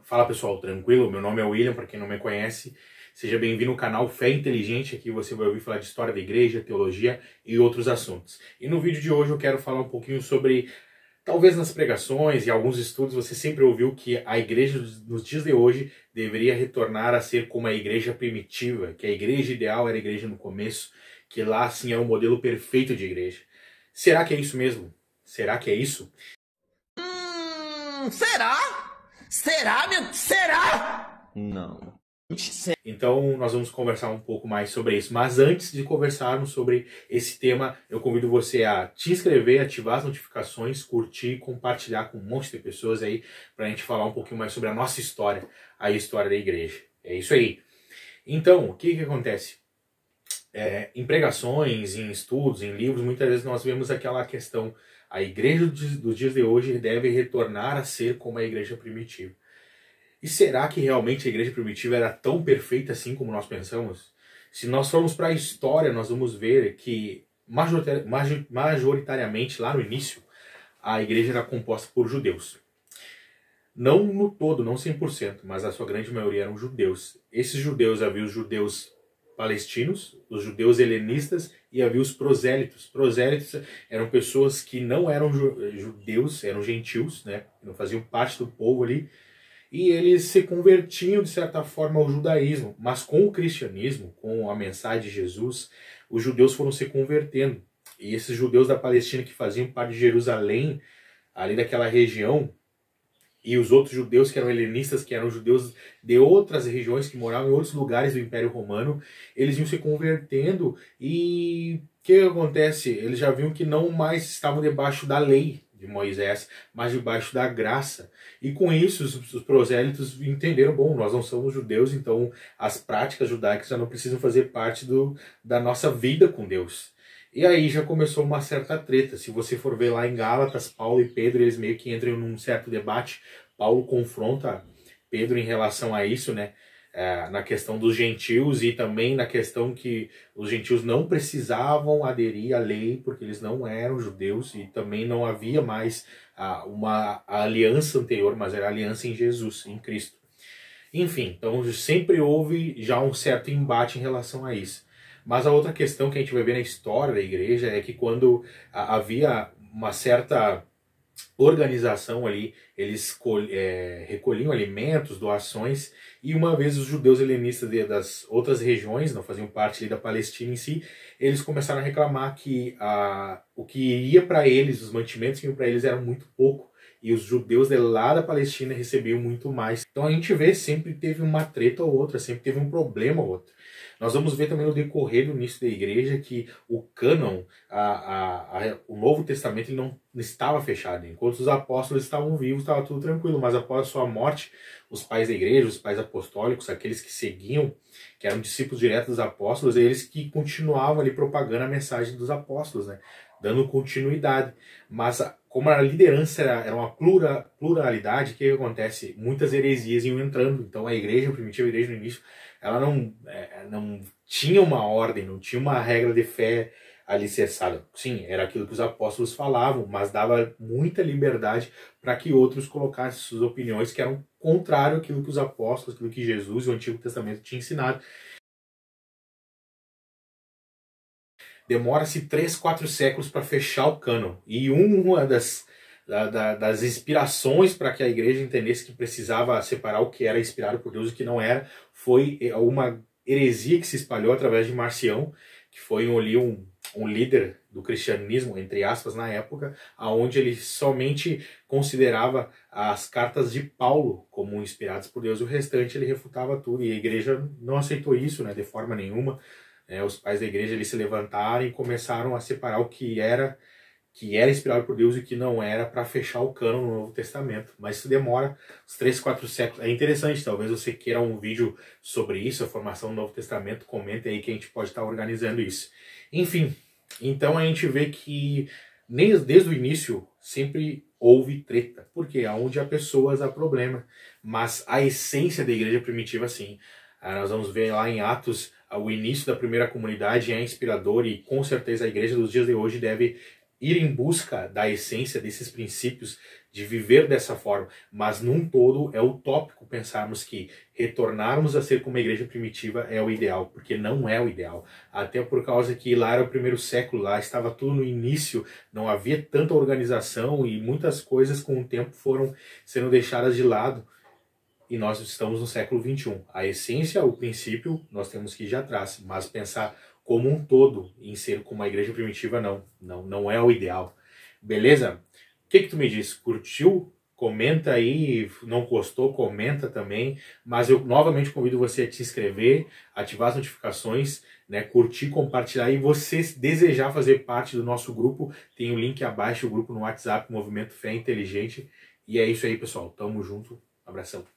Fala pessoal, tranquilo? Meu nome é William, para quem não me conhece. Seja bem-vindo ao canal Fé Inteligente. Aqui você vai ouvir falar de história da igreja, teologia e outros assuntos. E no vídeo de hoje eu quero falar um pouquinho sobre, talvez nas pregações e alguns estudos, você sempre ouviu que a igreja nos dias de hoje deveria retornar a ser como a igreja primitiva, que a igreja ideal era a igreja no começo, que lá sim era o modelo perfeito de igreja. Será que é isso mesmo? Será que é isso? Será? Será, meu? Será? Não. Então nós vamos conversar um pouco mais sobre isso. Mas antes de conversarmos sobre esse tema, eu convido você a te inscrever, ativar as notificações, curtir e compartilhar com um monte de pessoas aí, pra gente falar um pouquinho mais sobre a nossa história, a história da igreja. É isso aí. Então, o que acontece? Em pregações, em estudos, em livros, muitas vezes nós vemos aquela questão: a igreja dos dias de hoje deve retornar a ser como a igreja primitiva. E será que realmente a igreja primitiva era tão perfeita assim como nós pensamos? Se nós formos para a história, nós vamos ver que majoritariamente lá no início, a igreja era composta por judeus. Não no todo, não 100%, mas a sua grande maioria eram judeus. Esses judeus, havia os judeus palestinos, os judeus helenistas e havia os prosélitos. Prosélitos eram pessoas que não eram judeus, eram gentios, né? Não faziam parte do povo ali. E eles se convertiam, de certa forma, ao judaísmo. Mas com o cristianismo, com a mensagem de Jesus, os judeus foram se convertendo. E esses judeus da Palestina que faziam parte de Jerusalém, ali daquela região, e os outros judeus que eram helenistas, que eram judeus de outras regiões, que moravam em outros lugares do Império Romano, eles iam se convertendo. E o que acontece? Eles já viam que não mais estavam debaixo da lei de Moisés, mas debaixo da graça. E com isso, os prosélitos entenderam: bom, nós não somos judeus, então as práticas judaicas já não precisam fazer parte da nossa vida com Deus. E aí já começou uma certa treta. Se você for ver lá em Gálatas, Paulo e Pedro, eles meio que entram num certo debate. Paulo confronta Pedro em relação a isso, né? Na questão dos gentios e também na questão que os gentios não precisavam aderir à lei porque eles não eram judeus e também não havia mais uma aliança anterior, mas era a aliança em Jesus, em Cristo. Enfim, então sempre houve já um certo embate em relação a isso. Mas a outra questão que a gente vai ver na história da igreja é que quando havia uma certa organização ali, eles recolhiam alimentos, doações, e uma vez os judeus helenistas das outras regiões, não faziam parte ali da Palestina em si, eles começaram a reclamar que o que ia para eles, os mantimentos que iam para eles eram muito pouco, e os judeus de lá da Palestina recebiam muito mais. Então a gente vê, sempre teve uma treta ou outra, sempre teve um problema ou outro. Nós vamos ver também no decorrer do início da igreja que o cânon, o Novo Testamento, ele não estava fechado. Enquanto os apóstolos estavam vivos, estava tudo tranquilo, mas após a sua morte, os pais da igreja, os pais apostólicos, aqueles que seguiam, que eram discípulos diretos dos apóstolos, eles que continuavam ali propagando a mensagem dos apóstolos, né? Dando continuidade. Mas como a liderança era uma pluralidade, o que acontece? Muitas heresias iam entrando. Então a igreja, a primitiva igreja no início, ela não tinha uma ordem, não tinha uma regra de fé alicerçada. Sim, era aquilo que os apóstolos falavam, mas dava muita liberdade para que outros colocassem suas opiniões que eram contrário àquilo que os apóstolos, aquilo que Jesus e o Antigo Testamento tinham ensinado. Demora-se 3, 4 séculos para fechar o cânon. E uma das inspirações para que a igreja entendesse que precisava separar o que era inspirado por Deus e o que não era, foi uma heresia que se espalhou através de Marcião, que foi um líder do cristianismo, entre aspas, na época, onde ele somente considerava as cartas de Paulo como inspiradas por Deus, e o restante ele refutava tudo, e a igreja não aceitou isso, né, de forma nenhuma. Os pais da igreja eles se levantaram e começaram a separar o que era inspirado por Deus e o que não era, para fechar o cânon no Novo Testamento. Mas isso demora uns 3, 4 séculos. É interessante, talvez você queira um vídeo sobre isso, a formação do Novo Testamento, comente aí que a gente pode estar organizando isso. Enfim, então a gente vê que desde o início sempre houve treta, porque aonde há pessoas há problema, mas a essência da igreja primitiva, sim. Nós vamos ver lá em Atos, o início da primeira comunidade é inspirador, e com certeza a igreja dos dias de hoje deve ir em busca da essência desses princípios, de viver dessa forma, mas num todo é utópico pensarmos que retornarmos a ser como a igreja primitiva é o ideal, porque não é o ideal. Até por causa que lá era o primeiro século, lá estava tudo no início, não havia tanta organização e muitas coisas com o tempo foram sendo deixadas de lado e nós estamos no século XXI. A essência, o princípio, nós temos que ir de atrás, mas pensar como um todo em ser como a igreja primitiva não é o ideal. Beleza? O que tu me diz? Curtiu? Comenta aí, não gostou, comenta também, mas eu novamente convido você a te inscrever, ativar as notificações, né, curtir, compartilhar e você desejar fazer parte do nosso grupo, tem o link abaixo, o grupo no WhatsApp, Movimento Fé Inteligente, e é isso aí pessoal, tamo junto, abração.